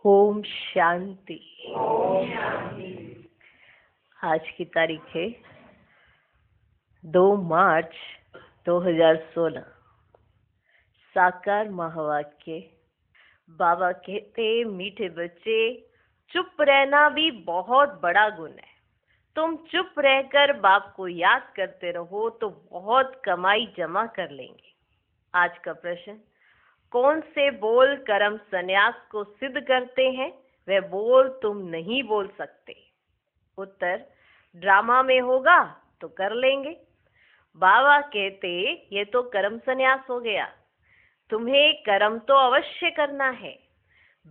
ओम शांति। आज की तारीख है 2 मार्च 2016। साकार महावाक्य। बाबा कहते, मीठे बच्चे, चुप रहना भी बहुत बड़ा गुण है। तुम चुप रहकर बाप को याद करते रहो तो बहुत कमाई जमा कर लेंगे। आज का प्रश्न, कौन से बोल कर्म संन्यास को सिद्ध करते हैं? वह बोल तुम नहीं बोल सकते। उत्तर, ड्रामा में होगा तो कर लेंगे। बाबा कहते, ये तो कर्म संन्यास हो गया, तुम्हें कर्म तो अवश्य करना है।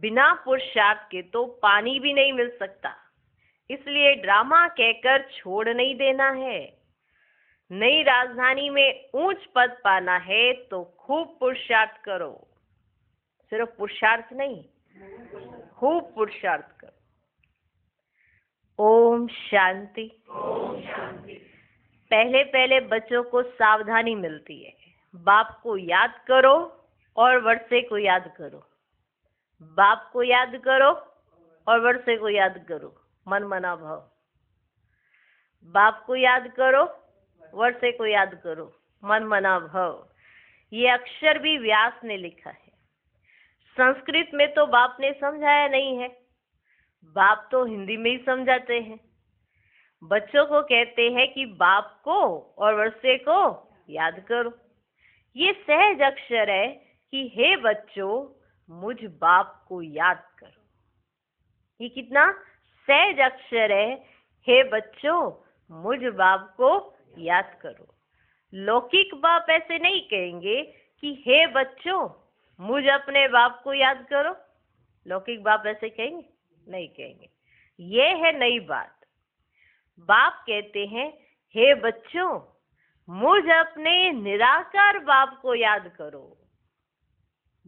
बिना पुरुषार्थ के तो पानी भी नहीं मिल सकता, इसलिए ड्रामा कहकर छोड़ नहीं देना है। नई राजधानी में ऊंच पद पाना है तो खूब पुरुषार्थ करो। सिर्फ पुरुषार्थ नहीं, खूब पुरुषार्थ करो। ओम शांति। पहले पहले बच्चों को सावधानी मिलती है। बाप को याद करो और वर्षे को याद करो। बाप को याद करो और वर्षे को याद करो। मन मना भाव। बाप को याद करो, वर्षे को याद करो। मन मना भाव। ये अक्षर भी व्यास ने लिखा है। संस्कृत में तो बाप ने समझाया नहीं है, बाप तो हिंदी में ही समझाते हैं। बच्चों को कहते हैं कि बाप को और वर्षे को याद करो। ये सहज अक्षर है कि हे बच्चों, मुझ बाप को याद करो। ये कितना सहज अक्षर है, हे बच्चों, मुझ बाप को याद करो। लौकिक बाप ऐसे नहीं कहेंगे कि हे बच्चों, मुझ अपने बाप को याद करो। लौकिक बाप ऐसे कहेंगे? नहीं कहेंगे। ये है नई बात। बाप कहते हैं, हे बच्चों, मुझ अपने निराकार बाप को याद करो।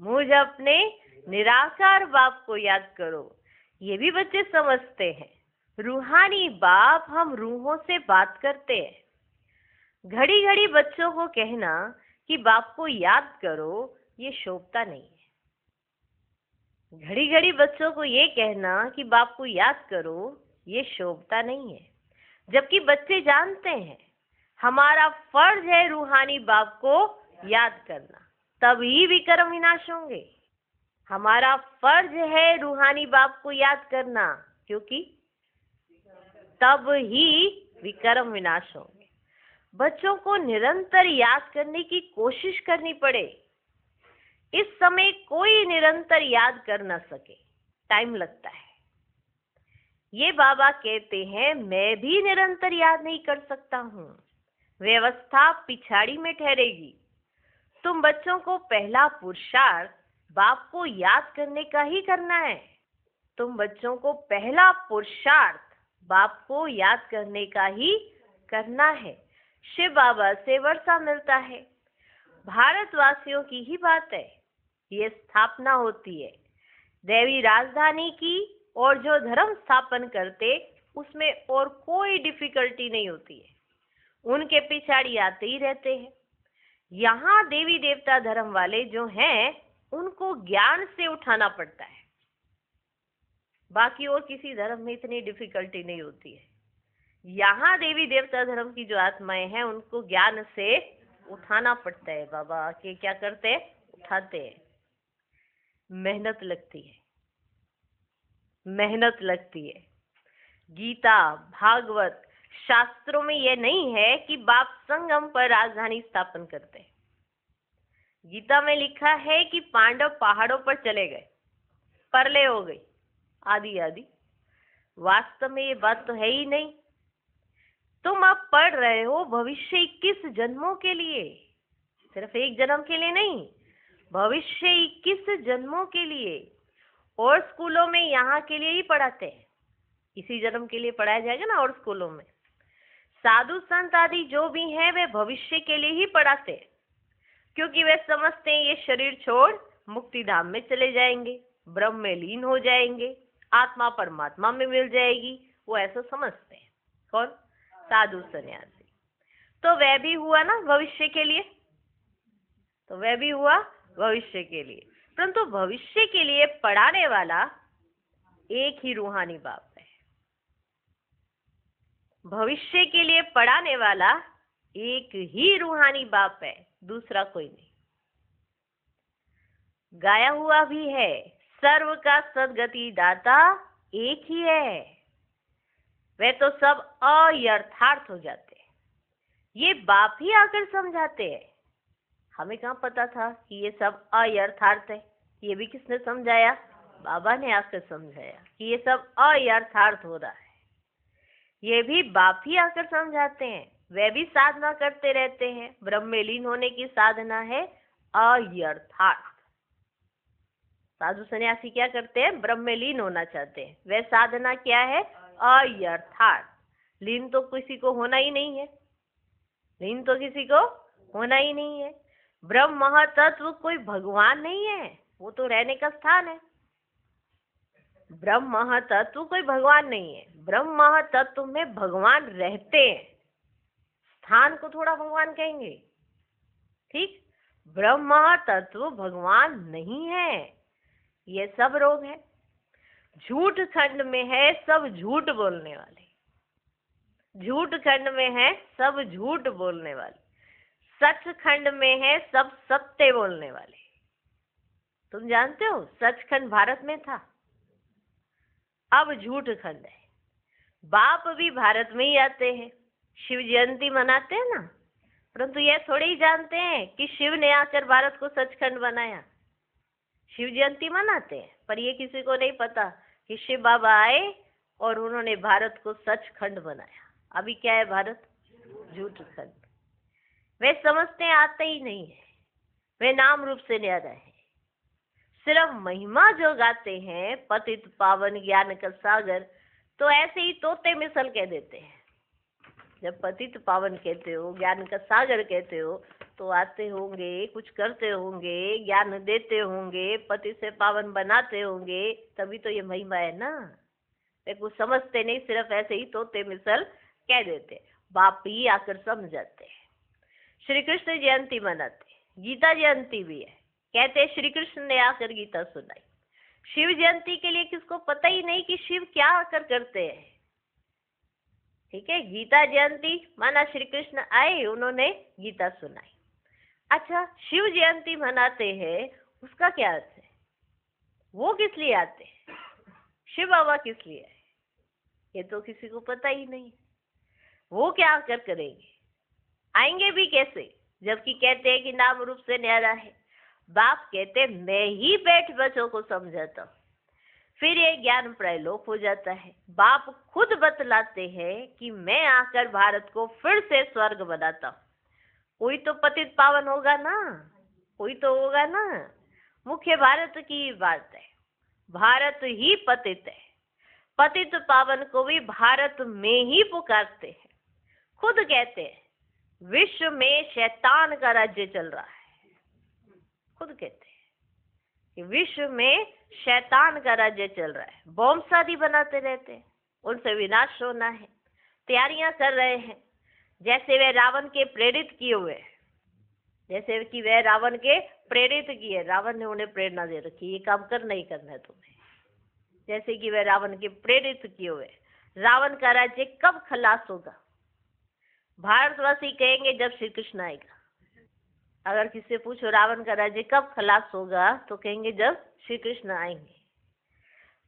मुझ अपने निराकार बाप को याद करो। ये भी बच्चे समझते हैं। रूहानी बाप, हम रूहों से बात करते हैं। घड़ी घड़ी बच्चों को कहना कि बाप को याद करो, ये शोभता नहीं है। घड़ी घड़ी बच्चों को ये कहना कि बाप को याद करो, ये शोभता नहीं है। जबकि बच्चे जानते हैं हमारा फर्ज है रूहानी बाप को याद करना, तभी विकर्म विनाश होंगे। हमारा फर्ज है रूहानी बाप को याद करना, क्योंकि तब ही विकर्म विनाश होंगे। बच्चों को निरंतर याद करने की कोशिश करनी पड़े। इस समय कोई निरंतर याद कर न सके, टाइम लगता है। ये बाबा कहते हैं, मैं भी निरंतर याद नहीं कर सकता हूँ, व्यवस्था पिछाड़ी में ठहरेगी। तुम बच्चों को पहला पुरुषार्थ बाप को याद करने का ही करना है। तुम बच्चों को पहला पुरुषार्थ बाप को याद करने का ही करना है। शिव बाबा से वर्षा मिलता है। भारतवासियों की ही बात है। ये स्थापना होती है दैवी राजधानी की, और जो धर्म स्थापन करते उसमें और कोई डिफिकल्टी नहीं होती है। उनके पिछाड़ी आते ही रहते हैं। यहाँ देवी देवता धर्म वाले जो हैं, उनको ज्ञान से उठाना पड़ता है। बाकी और किसी धर्म में इतनी डिफिकल्टी नहीं होती है। यहाँ देवी देवता धर्म की जो आत्माएं हैं, उनको ज्ञान से उठाना पड़ता है। बाबा के क्या करते हैं? उठाते हैं। मेहनत लगती है, मेहनत लगती है। गीता, भागवत, शास्त्रों में यह नहीं है कि बाप संगम पर राजधानी स्थापन करते हैं। गीता में लिखा है कि पांडव पहाड़ों पर चले गए, परले हो गई आदि आदि। वास्तव में ये बात तो है ही नहीं। तुम अब पढ़ रहे हो भविष्य 21 जन्मों के लिए, सिर्फ एक जन्म के लिए नहीं, भविष्य 21 जन्मों के लिए। और स्कूलों में यहाँ के लिए ही पढ़ाते हैं, इसी जन्म के लिए पढ़ाया जाएगा ना। और स्कूलों में साधु संत आदि जो भी हैं, वे भविष्य के लिए ही पढ़ाते हैं, क्योंकि वे समझते हैं ये शरीर छोड़ मुक्ति धाम में चले जाएंगे, ब्रह्म में लीन हो जाएंगे, आत्मा परमात्मा में मिल जाएगी। वो ऐसा समझते हैं। कौन? साधु सन्यासी। तो वह भी हुआ ना भविष्य के लिए, तो वह भी हुआ भविष्य के लिए। परंतु भविष्य के लिए पढ़ाने वाला एक ही रूहानी बाप है। भविष्य के लिए पढ़ाने वाला एक ही रूहानी बाप है, दूसरा कोई नहीं। गाया हुआ भी है, सर्व का सदगति दाता एक ही है। वे तो सब अयथार्थ हो जाते हैं, ये बाप ही आकर समझाते हैं। हमें कहाँ पता था कि ये सब अयथार्थ है? ये भी किसने समझाया? बाबा ने आकर समझाया कि ये सब अयथार्थ हो रहा है। ये भी बाप ही आकर समझाते हैं। वे भी साधना करते रहते हैं, ब्रह्म में लीन होने की साधना है अयथार्थ। साधु सन्यासी क्या करते हैं? ब्रह्म में लीन होना चाहते हैं। वह साधना क्या है? अयथार्थ। लीन तो किसी को होना ही नहीं है, लीन तो किसी को होना ही नहीं है। ब्रह्म महातत्व कोई भगवान नहीं है, वो तो रहने का स्थान है। ब्रह्म महातत्व कोई भगवान नहीं है। ब्रह्म महातत्व में भगवान रहते हैं, स्थान को थोड़ा भगवान कहेंगे। ठीक, ब्रह्म महातत्व भगवान नहीं है। ये सब रोग है। झूठ खंड में है सब झूठ बोलने वाले, झूठ खंड में है सब झूठ बोलने वाले, सच खंड में है सब सत्य बोलने वाले। तुम जानते हो सचखंड भारत में था, अब झूठ खंड है। बाप भी भारत में ही आते हैं, शिव जयंती मनाते हैं ना, परंतु ये थोड़े ही जानते हैं कि शिव ने आकर भारत को सचखंड बनाया। शिव जयंती मनाते हैं, पर ये किसी को नहीं पता कि शिव बाबा आए और उन्होंने भारत को सचखंड बनाया। अभी क्या है भारत? झूठ खंड। वे समझते हैं आते ही नहीं है, वे नाम रूप से न्यारा है। सिर्फ महिमा जो गाते हैं, पतित पावन ज्ञान का सागर, तो ऐसे ही तोते मिसल कह देते हैं। जब पतित पावन कहते हो, ज्ञान का सागर कहते हो, तो आते होंगे, कुछ करते होंगे, ज्ञान देते होंगे, पति से पावन बनाते होंगे, तभी तो ये महिमा है ना। वे कुछ समझते नहीं, सिर्फ ऐसे ही तोते मिसल कह देते। बाप ही आकर समझाते हैं। श्री कृष्ण जयंती मनाते, गीता जयंती भी है, कहते श्री कृष्ण ने आकर गीता सुनाई। शिव जयंती के लिए किसको पता ही नहीं कि शिव क्या आकर करते हैं। ठीक है, गीता जयंती माना श्री कृष्ण आए, उन्होंने गीता सुनाई। अच्छा, शिव जयंती मनाते हैं, उसका क्या अर्थ है? वो किस लिए आते हैं? शिव बाबा किस लिए आए? ये तो किसी को पता ही नहीं। वो क्या आकर करेंगे? आएंगे भी कैसे, जबकि कहते हैं कि नाम रूप से न्यारा है। बाप कहते मैं ही बैठ बच्चों को समझाता हूँ, फिर ये ज्ञान प्रलोप हो जाता है। बाप खुद बतलाते हैं कि मैं आकर भारत को फिर से स्वर्ग बनाता हूँ। कोई तो पतित पावन होगा ना, कोई तो होगा ना। मुख्य भारत की बात है, भारत ही पतित है। पतित पावन को भी भारत में ही पुकारते हैं। खुद कहते हैं विश्व में शैतान का राज्य चल रहा है। खुद कहते हैं कि विश्व में शैतान का राज्य चल रहा है। बॉम्ब शादी बनाते रहते हैं, उनसे विनाश होना है, तैयारियां कर रहे हैं। जैसे वे रावण के प्रेरित किए हुए, जैसे कि वह रावण के प्रेरित किए, रावण ने उन्हें प्रेरणा दे रखी, ये काम करना ही करना है तुम्हें। जैसे कि वह रावण के प्रेरित किए हुए, रावण का राज्य कब खलास होगा? भारतवासी कहेंगे जब श्री कृष्ण आएगा। अगर किसी से पूछो रावण का राज्य कब खलास होगा, तो कहेंगे जब श्री कृष्ण आएंगे।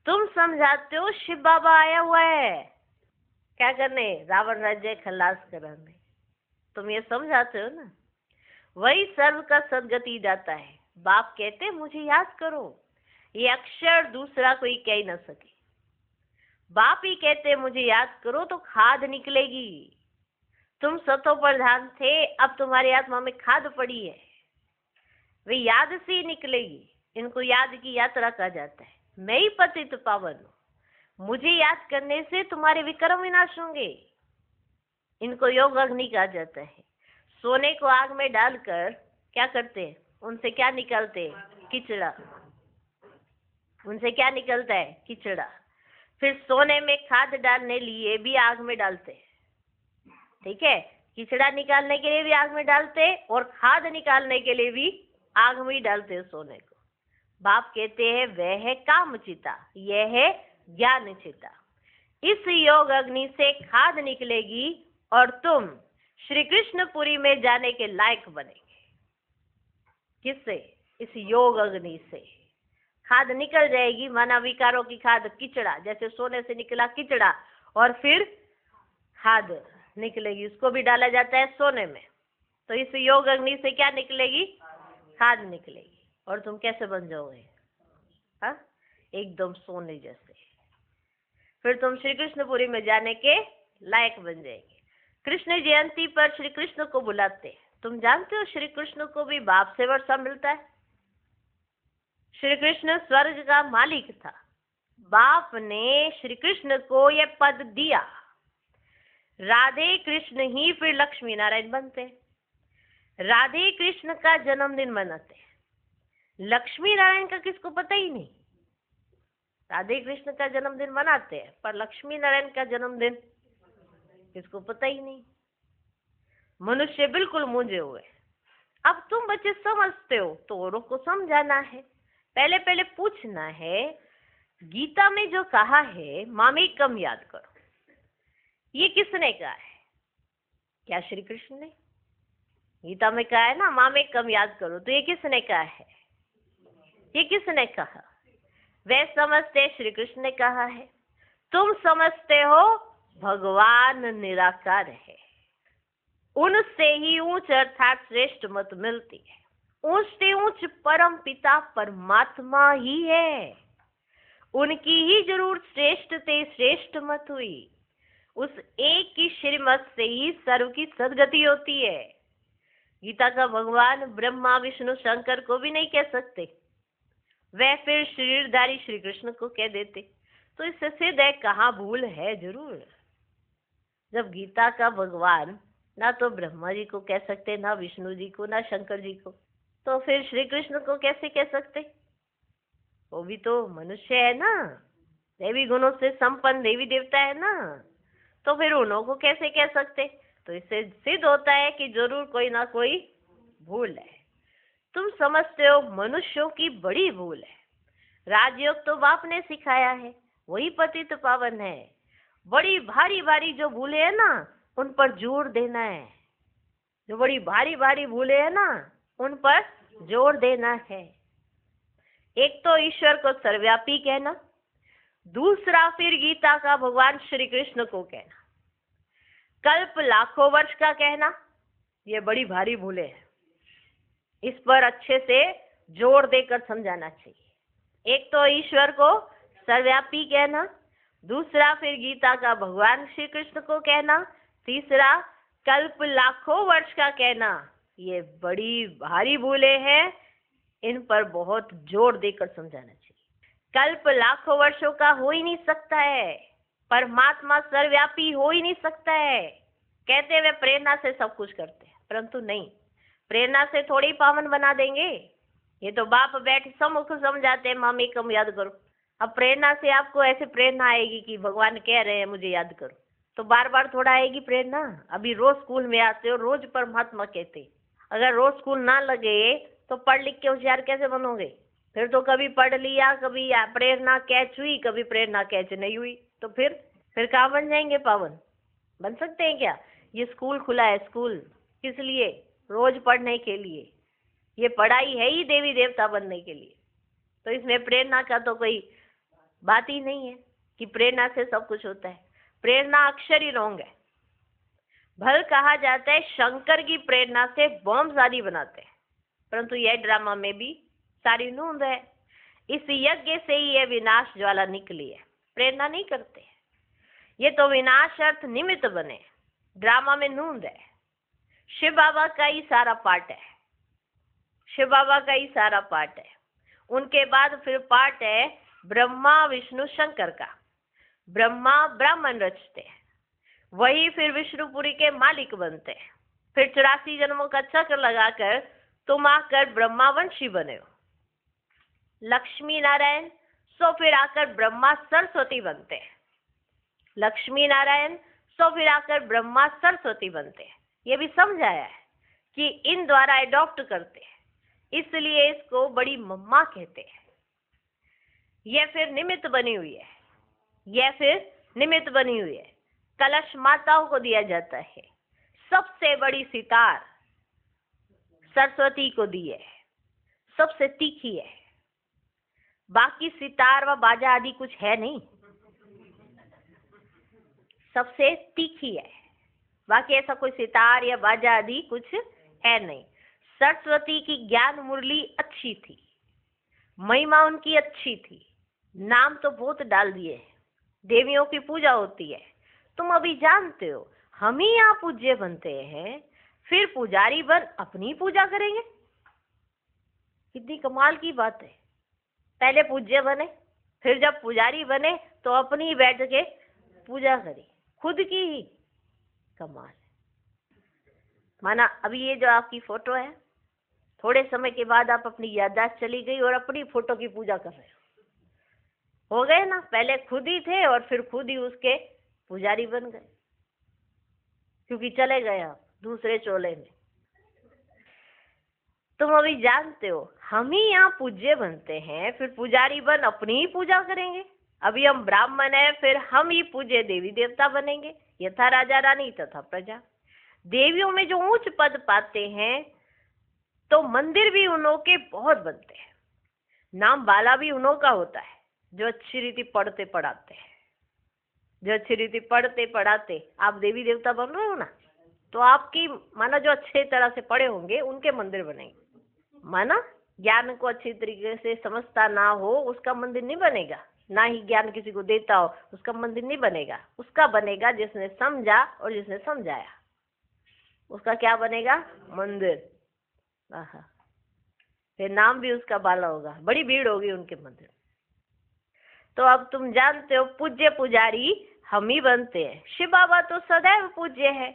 तुम समझाते हो शिव बाबा आया हुआ है क्या करने? रावण राज्य खलास कराने। तुम ये समझाते हो ना। वही सर्व का सदगति दाता है। बाप कहते मुझे याद करो, ये अक्षर दूसरा कोई कह ही ना सके। बाप ही कहते मुझे याद करो तो खाद निकलेगी। तुम सतो प्रधान थे, अब तुम्हारी आत्मा में खाद पड़ी है, वे याद से ही निकलेगी। इनको याद की यात्रा कहा जाता है। मैं ही पतित पावन हूँ, मुझे याद करने से तुम्हारे विक्रम विनाश होंगे। इनको योग अग्नि कहा जाता है। सोने को आग में डालकर क्या करते हैं? उनसे क्या निकलते हैं? कीचड़ा। उनसे क्या निकलता है? कीचड़ा। फिर सोने में खाद डालने लिए भी आग में डालते हैं। ठीक है, कीचड़ा निकालने के लिए भी आग में डालते और खाद निकालने के लिए भी आग में ही डालते हैं सोने को। बाप कहते हैं वह है कामचिता, यह है ज्ञान चिता। इस योग अग्नि से खाद निकलेगी और तुम श्री कृष्णपुरी में जाने के लायक बनेंगे। किससे? इस योग अग्नि से खाद निकल जाएगी, माना विकारों की खाद, किचड़ा, जैसे सोने से निकला किचड़ा और फिर खाद निकलेगी, उसको भी डाला जाता है सोने में। तो इस योग अग्नि से क्या निकलेगी? खाद निकलेगी और तुम कैसे बन जाओगे? हाँ, एकदम सोने जैसे। फिर तुम श्री कृष्णपुरी में जाने के लायक बन जाएंगे। कृष्ण जयंती पर श्री कृष्ण को बुलाते हैं। तुम जानते हो श्री कृष्ण को भी बाप से वर्षा मिलता है। श्री कृष्ण स्वर्ग का मालिक था, बाप ने श्री कृष्ण को यह पद दिया। राधे कृष्ण ही फिर लक्ष्मी नारायण बनते। राधे कृष्ण का जन्मदिन मनाते, लक्ष्मी नारायण का किसको पता ही नहीं। राधे कृष्ण का जन्मदिन मनाते हैं पर लक्ष्मी नारायण का जन्मदिन किसको पता ही नहीं। मनुष्य बिल्कुल मूंझे हुए। अब तुम बच्चे समझते हो तो औरों को समझाना है। पहले पहले पूछना है, गीता में जो कहा है मामेकम याद करो, ये किसने कहा है? क्या श्री कृष्ण ने? गीता में कहा है ना मामेकम याद करो, तो ये किसने कहा है? ये किसने कहा? वे समझते श्री कृष्ण ने कहा है, तुम समझते हो भगवान निराकार है। उनसे ही ऊंच अर्थात श्रेष्ठ मत मिलती है। ऊंच से ऊंच परम पिता परमात्मा ही है, उनकी ही जरूर श्रेष्ठ से श्रेष्ठ मत हुई। उस एक की श्रीमत से ही सर्व की सदगति होती है। गीता का भगवान ब्रह्मा विष्णु शंकर को भी नहीं कह सकते, वह फिर शरीरधारी श्री कृष्ण को कह देते। तो इससे सिद्ध है कहाँ भूल है जरूर। जब गीता का भगवान ना तो ब्रह्मा जी को कह सकते, ना विष्णु जी को, ना शंकर जी को, तो फिर श्री कृष्ण को कैसे कह सकते? वो भी तो मनुष्य है ना, देवी गुणों से संपन्न देवी देवता है ना, तो फिर उन्हों को कैसे कह सकते? तो इससे सिद्ध होता है कि जरूर कोई ना कोई भूल है। तुम समझते हो मनुष्यों की बड़ी भूल है। राजयोग तो बाप ने सिखाया है, वही पतित पावन है। बड़ी भारी भारी जो भूले है ना, उन पर जोर देना है। जो बड़ी भारी भारी भूले है ना, उन पर जोर देना है। एक तो ईश्वर को सर्वव्यापी कहना, दूसरा फिर गीता का भगवान श्री कृष्ण को कहना, कल्प लाखों वर्ष का कहना, ये बड़ी भारी भूले हैं। इस पर अच्छे से जोर देकर समझाना चाहिए। एक तो ईश्वर को सर्वव्यापी कहना, दूसरा फिर गीता का भगवान श्री कृष्ण को कहना, तीसरा कल्प लाखों वर्ष का कहना, ये बड़ी भारी भूले हैं। इन पर बहुत जोर देकर समझाना चाहिए। कल्प लाखों वर्षों का हो ही नहीं सकता है, परमात्मा सर्वव्यापी हो ही नहीं सकता है। कहते हुए प्रेरणा से सब कुछ करते हैं, परंतु नहीं, प्रेरणा से थोड़ी पावन बना देंगे। ये तो बाप बैठ सम्मुख समझाते हैं मामेकम याद करो। अब प्रेरणा से आपको ऐसे प्रेरणा आएगी कि भगवान कह रहे हैं मुझे याद करो, तो बार बार थोड़ा आएगी प्रेरणा। अभी रोज स्कूल में आते हो, रोज परमात्मा कहते, अगर रोज स्कूल ना लगे तो पढ़ लिख के होशियार कैसे बनोगे? फिर तो कभी पढ़ लिया, कभी प्रेरणा कैच हुई, कभी प्रेरणा कैच नहीं हुई, तो फिर कहाँ बन जाएंगे पावन? बन सकते हैं क्या? ये स्कूल खुला है, स्कूल किस लिए? रोज पढ़ने के लिए। ये पढ़ाई है ही देवी देवता बनने के लिए। तो इसमें प्रेरणा का तो कोई बात ही नहीं है कि प्रेरणा से सब कुछ होता है। प्रेरणा अक्षर ही रोंग है। भल कहा जाता है शंकर की प्रेरणा से बॉम्ब आदि बनाते हैं, परंतु यह ड्रामा में भी सारी नूंद है। इस यज्ञ से ही यह विनाश ज्वाला निकली है, प्रेरणा नहीं करते। ये तो विनाश अर्थ निमित्त बने, ड्रामा में नूंद है। शिव बाबा का ही सारा पार्ट है, शिव बाबा का ही सारा पार्ट है। उनके बाद फिर पार्ट है ब्रह्मा विष्णु शंकर का। ब्रह्मा ब्राह्मण रचते हैं, वही फिर विष्णुपुरी के मालिक बनते हैं। फिर 84 जन्मों का चक्र लगाकर तुम आकर ब्रह्मावंशी बने हो। लक्ष्मी नारायण सो फिर आकर ब्रह्मा सरस्वती बनते हैं। लक्ष्मी नारायण सो फिर आकर ब्रह्मा सरस्वती बनते हैं। ये भी समझाया है कि इन द्वारा एडॉप्ट करते हैं, इसलिए इसको बड़ी मम्मा कहते हैं। यह फिर निमित्त बनी हुई है। यह फिर निमित्त बनी हुई है। कलश माताओं को दिया जाता है। सबसे बड़ी सितार सरस्वती को दी है, सबसे तीखी है। बाकी सितार व बाजा आदि कुछ है नहीं, सबसे तीखी है। बाकी ऐसा कोई सितार या बाजा आदि कुछ है नहीं। सरस्वती की ज्ञान मुरली अच्छी थी, महिमा उनकी अच्छी थी। नाम तो बहुत डाल दिए, देवियों की पूजा होती है। तुम अभी जानते हो हम ही यहाँ पूज्य बनते हैं, फिर पुजारी बन अपनी पूजा करेंगे। कितनी कमाल की बात है। पहले पूज्य बने, फिर जब पुजारी बने तो अपनी बैठ के पूजा करी, खुद की ही। कमाल। माना अभी ये जो आपकी फोटो है, थोड़े समय के बाद आप अपनी याददाश्त चली गई और अपनी फोटो की पूजा कर रहे हो गए ना। पहले खुद ही थे और फिर खुद ही उसके पुजारी बन गए, क्योंकि चले गए आप दूसरे चोले में। तुम अभी जानते हो हम ही यहाँ पूज्य बनते हैं, फिर पुजारी बन अपनी ही पूजा करेंगे। अभी हम ब्राह्मण हैं, फिर हम ही पूज्य देवी देवता बनेंगे, यथा राजा रानी तथा प्रजा। देवियों में जो उच्च पद पाते हैं तो मंदिर भी उन्हों के बहुत बनते हैं। नाम बाला भी उन्हों का होता है जो अच्छी रीति पढ़ते पढ़ाते हैं। जो अच्छी रीति पढ़ते पढ़ाते आप देवी देवता बन रहे हो ना, तो आपकी माना जो अच्छे तरह से पढ़े होंगे उनके मंदिर बनेंगे। माना ज्ञान को अच्छी तरीके से समझता ना हो उसका मंदिर नहीं बनेगा, ना ही ज्ञान किसी को देता हो उसका मंदिर नहीं बनेगा। उसका बनेगा जिसने समझा और जिसने समझाया, उसका क्या बनेगा? मंदिर। आहा, फिर नाम भी उसका बाला होगा, बड़ी भीड़ होगी उनके मंदिर। तो अब तुम जानते हो पूज्य पुजारी हम ही बनते हैं। शिव बाबा तो सदैव पूज्य है।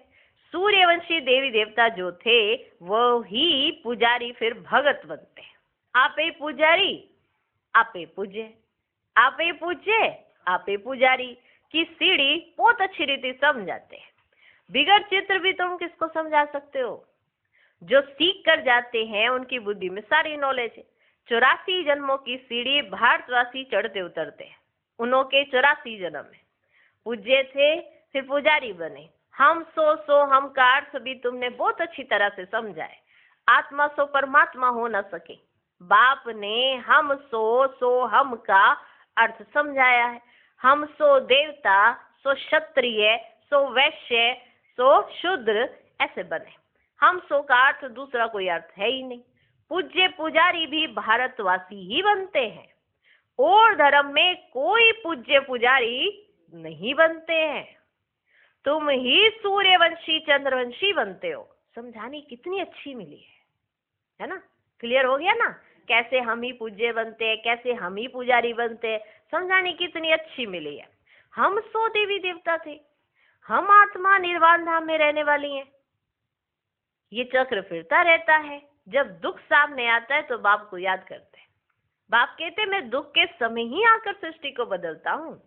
सूर्यवंशी देवी देवता जो थे वो ही पुजारी फिर भगत बनते हैं। आप ही पुजारी, आप ही पूज्य, आप ही पूज्य, आप ही पुजारी की सीढ़ी बहुत अच्छी रीति समझाते हैं। बिगड़ चित्र भी तुम किसको समझा सकते हो? जो सीख कर जाते हैं उनकी बुद्धि में सारी नॉलेज है। 84 जन्मों की सीढ़ी भारतवासी चढ़ते उतरते हैं। उन्हों के 84 जन्म है। पूज्य थे फिर पुजारी बने। हम सो हम का अर्थ भी तुमने बहुत अच्छी तरह से समझा है। आत्मा सो परमात्मा हो न सके। बाप ने हम सो हम का अर्थ समझाया है। हम सो देवता, सो क्षत्रिय, सो वैश्य, सो शूद्र ऐसे बने। हम सो का अर्थ दूसरा कोई अर्थ है ही नहीं। पूज्य पुजारी भी भारतवासी ही बनते हैं और धर्म में कोई पूज्य पुजारी नहीं बनते हैं। तुम ही सूर्यवंशी चंद्रवंशी बनते हो। समझानी कितनी अच्छी मिली है ना? क्लियर हो गया ना? कैसे हम ही पूज्य बनते हैं, कैसे हम ही पुजारी बनते हैं, समझानी कितनी अच्छी मिली है। हम सो देवी देवता थे, हम आत्मा निर्वाण धाम में रहने वाली हैं। ये चक्र फिरता रहता है। जब दुख सामने आता है तो बाप को याद करते हैं। बाप कहते मैं दुख के समय ही आकर सृष्टि को बदलता हूँ।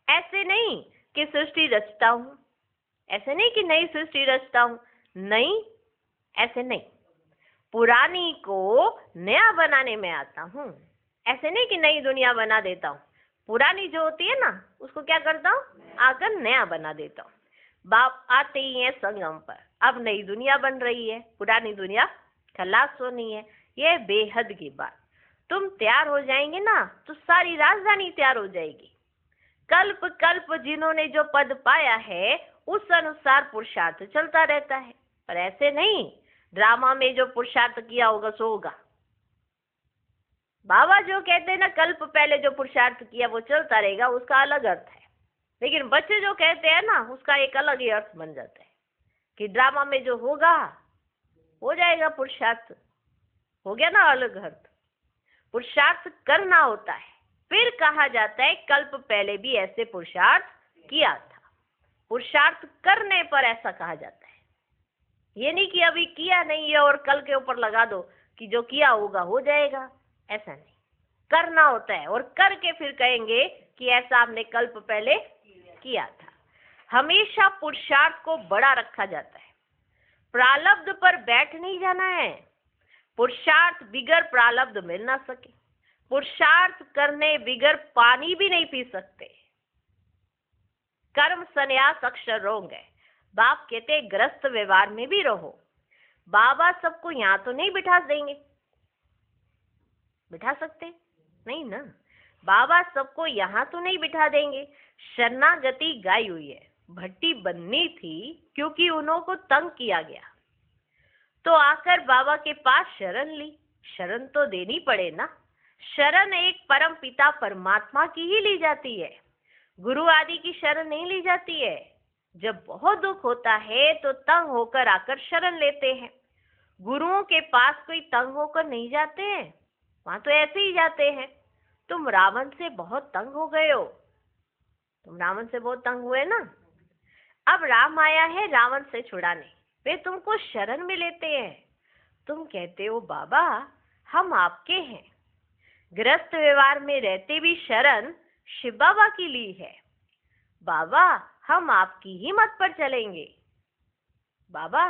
ऐसे नहीं कि सृष्टि रचता हूँ, ऐसे नहीं कि नई सृष्टि रचता हूँ, नहीं, ऐसे नहीं। पुरानी को नया बनाने में आता हूँ। ऐसे नहीं कि नई दुनिया बना देता हूँ। पुरानी जो होती है ना उसको क्या करता हूँ? आकर नया बना देता हूँ। बाप आते ही है संगम पर। अब नई दुनिया बन रही है, पुरानी दुनिया खलास होनी है। ये बेहद की बात। तुम तैयार हो जाएंगे ना तो सारी राजधानी तैयार हो जाएगी। कल्प कल्प जिन्होंने जो पद पाया है उस अनुसार पुरुषार्थ चलता रहता है। पर ऐसे नहीं ड्रामा में जो पुरुषार्थ किया होगा सो होगा। बाबा जो कहते हैं ना कल्प पहले जो पुरुषार्थ किया वो चलता रहेगा, उसका अलग अर्थ है। लेकिन बच्चे जो कहते हैं ना उसका एक अलग ही अर्थ बन जाता है कि ड्रामा में जो होगा हो जाएगा, पुरुषार्थ हो गया ना अलग अर्थ। पुरुषार्थ करना होता है। फिर कहा जाता है कल्प पहले भी ऐसे पुरुषार्थ किया था। पुरुषार्थ करने पर ऐसा कहा जाता है। ये नहीं कि अभी किया नहीं है और कल के ऊपर लगा दो कि जो किया होगा हो जाएगा, ऐसा नहीं। करना होता है और करके फिर कहेंगे कि ऐसा आपने कल्प पहले किया था। हमेशा पुरुषार्थ को बड़ा रखा जाता है। प्रारब्ध पर बैठ नहीं जाना है। पुरुषार्थ बिगर प्रारब्ध मिल ना सके। पुरुषार्थ करने बिगर पानी भी नहीं पी सकते। कर्म संन्यास अक्षर रोग है। बाप कहते ग्रस्त व्यवहार में भी रहो। बाबा सबको यहाँ तो नहीं बिठा देंगे, बिठा सकते नहीं ना। बाबा सबको यहाँ तो नहीं बिठा देंगे। शरणागति गाई हुई है, भट्टी बननी थी क्योंकि उन्हों को तंग किया गया, तो आकर बाबा के पास शरण ली। शरण तो देनी पड़े ना। शरण एक परम पिता परमात्मा की ही ली जाती है, गुरु आदि की शरण नहीं ली जाती है। जब बहुत दुख होता है तो तंग होकर आकर शरण लेते हैं। गुरुओं के पास कोई तंग होकर नहीं जाते हैं, वहां तो ऐसे ही जाते हैं। तुम रावण से बहुत तंग हो गए हो, तुम रावण से बहुत तंग हुए ना। अब राम आया है रावण से छुड़ाने, वे तुमको शरण में लेते हैं। तुम कहते हो बाबा हम आपके हैं। ग्रस्त व्यवहार में रहते भी शरण शिव बाबा की ली है। बाबा हम आपकी ही मत पर चलेंगे। बाबा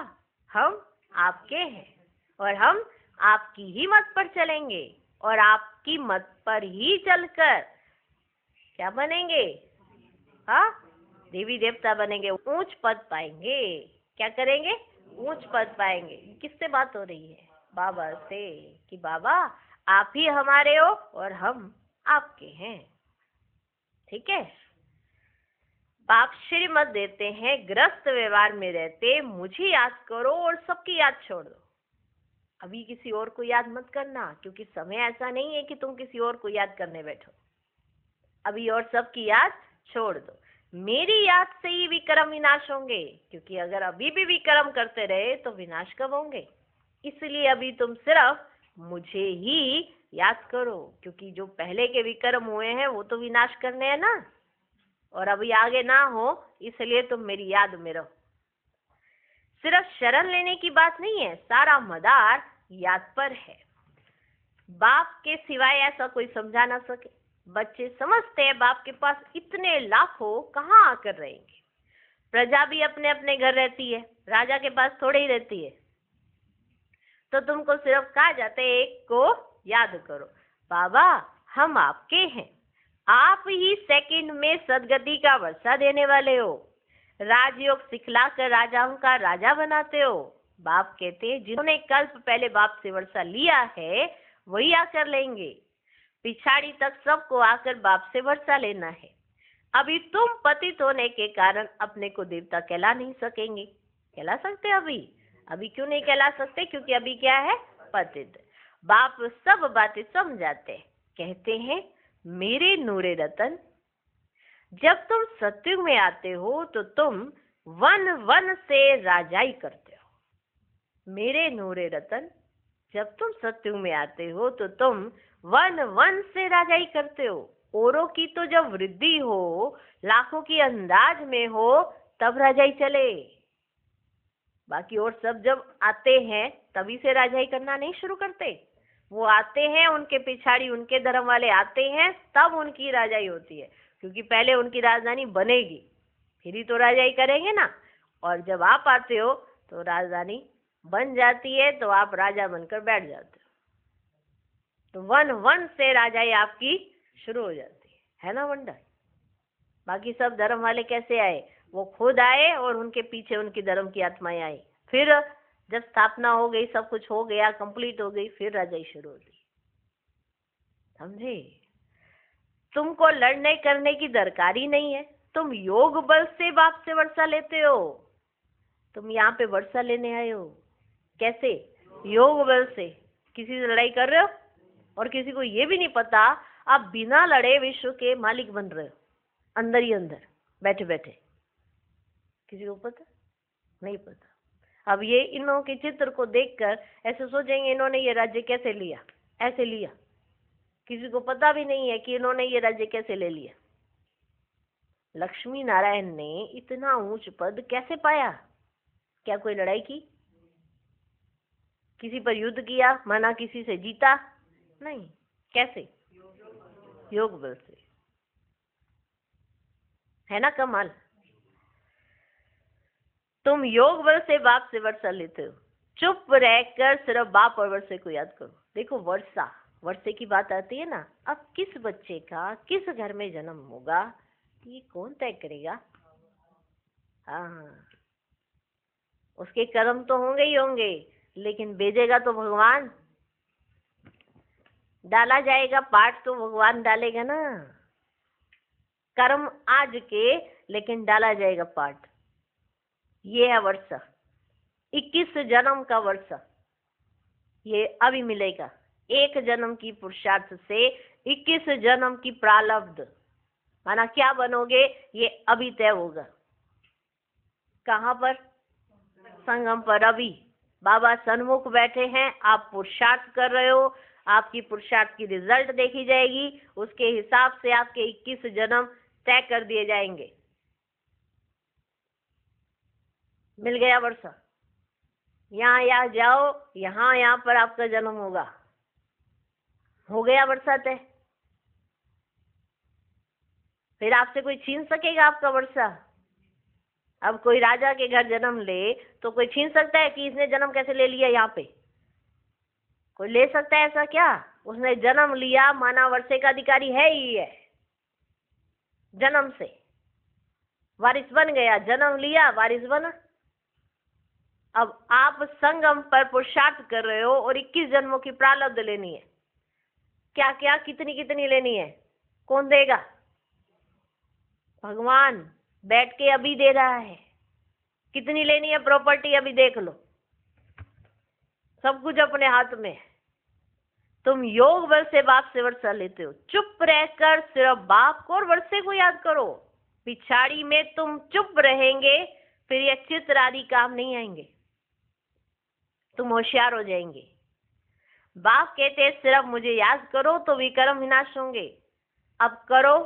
हम आपके हैं और हम आपकी ही मत पर चलेंगे, और आपकी मत पर ही चलकर क्या बनेंगे? हाँ, देवी देवता बनेंगे, ऊंच पद पाएंगे। क्या करेंगे? ऊंच पद पाएंगे। किससे बात हो रही है? बाबा से, कि बाबा आप ही हमारे हो और हम आपके हैं। ठीक है। बाप श्रीमत देते हैं ग्रस्त व्यवहार में रहते मुझे याद करो और सबकी याद छोड़ दो। अभी किसी और को याद मत करना, क्योंकि समय ऐसा नहीं है कि तुम किसी और को याद करने बैठो। अभी और सबकी याद छोड़ दो। मेरी याद से ही विक्रम विनाश होंगे, क्योंकि अगर अभी भी विक्रम करते रहे तो विनाश कब होंगे। इसलिए अभी तुम सिर्फ मुझे ही याद करो, क्योंकि जो पहले के विक्रम हुए हैं वो तो विनाश करने हैं ना, और अभी आगे ना हो, इसलिए तुम मेरी याद में रहो। सिर्फ शरण लेने की बात नहीं है, सारा मदार याद पर है। बाप के सिवाय ऐसा कोई समझा ना सके। बच्चे समझते हैं बाप के पास इतने लाखों कहाँ आकर रहेंगे। प्रजा भी अपने अपने घर रहती है, राजा के पास थोड़े ही रहती है। तो तुमको सिर्फ कहा जाता है एक को याद करो, बाबा हम आपके हैं। आप ही सेकंड में सदगति का वर्षा देने वाले हो। राजयोग सिखलाकर राजाओं का राजा बनाते हो। बाप कहते हैं जिन्होंने कल्प पहले बाप से वर्षा लिया है वही आकर लेंगे। पिछाड़ी तक सबको आकर बाप से वर्षा लेना है। अभी तुम पतित होने के कारण अपने को देवता कहला नहीं सकेंगे। कहला सकते अभी क्यों नहीं कहला सकते? क्योंकि अभी क्या है? पतित। बाप सब बातें समझाते हैं, कहते हैं मेरे नूरे रतन, जब तुम सत्युग में आते हो तो तुम वन वन से राजाई करते हो। मेरे नूरे रतन, जब तुम सत्युग में आते हो तो तुम वन वन से राजाई करते हो। औरों की तो जब वृद्धि हो, लाखों की अंदाज में हो, तब राजाई चले। बाकी और सब जब आते हैं तभी से राजाई करना नहीं शुरू करते। वो आते हैं, उनके पिछाड़ी उनके धर्म वाले आते हैं, तब उनकी राजाई होती है, क्योंकि पहले उनकी राजधानी बनेगी, फिर ही तो राजाई करेंगे ना। और जब आप आते हो तो राजधानी बन जाती है, तो आप राजा बनकर बैठ जाते हो। तो वन वन से राजाई आपकी शुरू हो जाती है ना वंडर। बाकी सब धर्म वाले कैसे आए? वो खुद आए और उनके पीछे उनकी धर्म की आत्माएं आई। फिर जब स्थापना हो गई, सब कुछ हो गया, कंप्लीट हो गई, फिर राजाई शुरू होती। समझे? तुमको लड़ने करने की दरकार ही नहीं है। तुम योग बल से बाप से वर्षा लेते हो। तुम यहाँ पे वर्षा लेने आए हो। कैसे? योग बल से। किसी से लड़ाई कर रहे हो और किसी को ये भी नहीं पता आप बिना लड़े विश्व के मालिक बन रहे हो, अंदर ही अंदर बैठे बैठे। किसी को पता? नहीं पता। अब ये इन्हों के चित्र को देखकर ऐसे सोचेंगे इन्होंने ये राज्य कैसे लिया, ऐसे लिया। किसी को पता भी नहीं है कि इन्होंने ये राज्य कैसे ले लिया। लक्ष्मी नारायण ने इतना ऊंच पद कैसे पाया? क्या कोई लड़ाई की? किसी पर युद्ध किया? माना किसी से जीता? नहीं। कैसे? योग बल से। है ना कमाल? तुम योग बल से बाप से वर्षा लेते हो। चुप रहकर सिर्फ बाप और वर्षे को याद करो। देखो वर्षा, वर्षे की बात आती है ना, अब किस बच्चे का किस घर में जन्म होगा ये कौन तय करेगा? हाँ, उसके कर्म तो होंगे ही होंगे, लेकिन भेजेगा तो भगवान, डाला जाएगा पाठ तो भगवान डालेगा ना। कर्म आज के, लेकिन डाला जाएगा पाठ। ये है वर्षा, 21 जन्म का वर्षा, ये अभी मिलेगा। एक जन्म की पुरुषार्थ से 21 जन्म की प्रारब्ध, माना क्या बनोगे ये अभी तय होगा। कहाँ पर? संगम पर। अभी बाबा सन्मुख बैठे हैं, आप पुरुषार्थ कर रहे हो, आपकी पुरुषार्थ की रिजल्ट देखी जाएगी, उसके हिसाब से आपके 21 जन्म तय कर दिए जाएंगे। मिल गया वर्षा, यहाँ जाओ, यहाँ पर आपका जन्म होगा, हो गया वर्षा तय। फिर आपसे कोई छीन सकेगा आपका वर्षा? अब कोई राजा के घर जन्म ले तो कोई छीन सकता है कि इसने जन्म कैसे ले लिया यहाँ पे? कोई ले सकता है ऐसा क्या? उसने जन्म लिया, माना वर्षे का अधिकारी है ही है, जन्म से वारिस बन गया, जन्म लिया वारिस बना। अब आप संगम पर पुरुषार्थ कर रहे हो और 21 जन्मों की प्रारब्ध लेनी है। क्या क्या, कितनी कितनी लेनी है? कौन देगा? भगवान बैठ के अभी दे रहा है। कितनी लेनी है प्रॉपर्टी अभी देख लो, सब कुछ अपने हाथ में है। तुम योग बल से बाप से वर्षा लेते हो, चुप रहकर सिर्फ बाप को और वर्षे को याद करो। पिछाड़ी में तुम चुप रहेंगे, फिर ये चित्र आदि काम नहीं आएंगे, तुम होशियार हो जाएंगे। बाप कहते हैं सिर्फ मुझे याद करो तो विकर्म विनाश होंगे। अब करो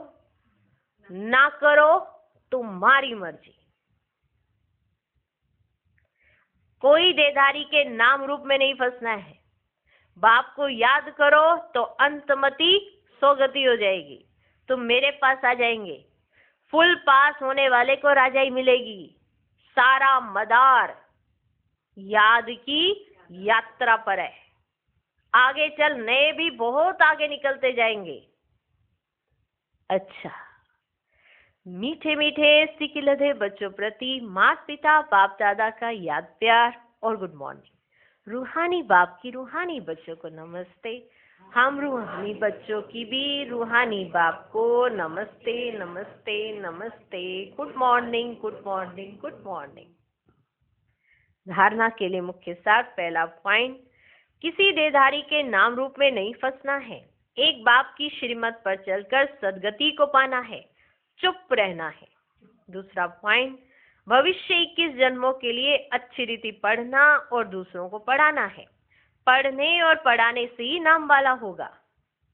ना करो तुम्हारी मर्जी। कोई देहधारी के नाम रूप में नहीं फंसना है। बाप को याद करो तो अंतमति सोगति हो जाएगी, तुम मेरे पास आ जाएंगे। फुल पास होने वाले को राजाई मिलेगी। सारा मदार याद की यात्रा पर है। आगे चल, नए भी बहुत आगे निकलते जाएंगे। अच्छा, मीठे मीठे सिकिलधे बच्चों प्रति माता पिता बाप दादा का याद प्यार और गुड मॉर्निंग। रूहानी बाप की रूहानी बच्चों को नमस्ते। हम रूहानी बच्चों की भी रूहानी बाप को नमस्ते नमस्ते नमस्ते। Good morning good morning good morning. धारणा के लिए मुख्य सार। पहला पॉइंट, किसी देहधारी के नाम रूप में नहीं फंसना है। एक बाप की श्रीमत पर चलकर सदगति को पाना है, चुप रहना है। दूसरा पॉइंट, भविष्य 21 जन्मों के लिए अच्छी रीति पढ़ना और दूसरों को पढ़ाना है। पढ़ने और पढ़ाने से ही नाम वाला होगा।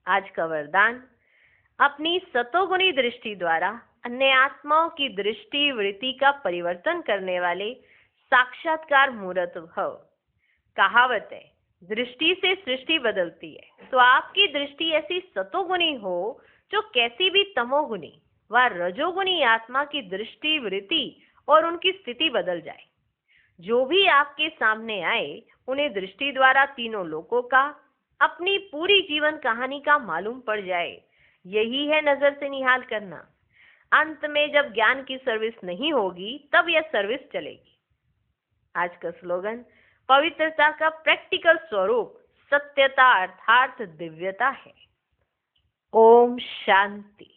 आज का वरदान, अपनी सतोगुणी दृष्टि द्वारा अन्य आत्माओं की दृष्टि वृत्ति का परिवर्तन करने वाले साक्षात्कार मूर्त भव। कहावत है, दृष्टि से सृष्टि बदलती है। तो आपकी दृष्टि ऐसी सतोगुणी हो जो कैसी भी तमोगुणी व रजोगुणी आत्मा की दृष्टि वृत्ति और उनकी स्थिति बदल जाए। जो भी आपके सामने आए उन्हें दृष्टि द्वारा तीनों लोकों का, अपनी पूरी जीवन कहानी का मालूम पड़ जाए। यही है नजर से निहाल करना। अंत में जब ज्ञान की सर्विस नहीं होगी तब यह सर्विस चलेगी। आज का स्लोगन, पवित्रता का प्रैक्टिकल स्वरूप सत्यता अर्थात दिव्यता है। ओम शांति।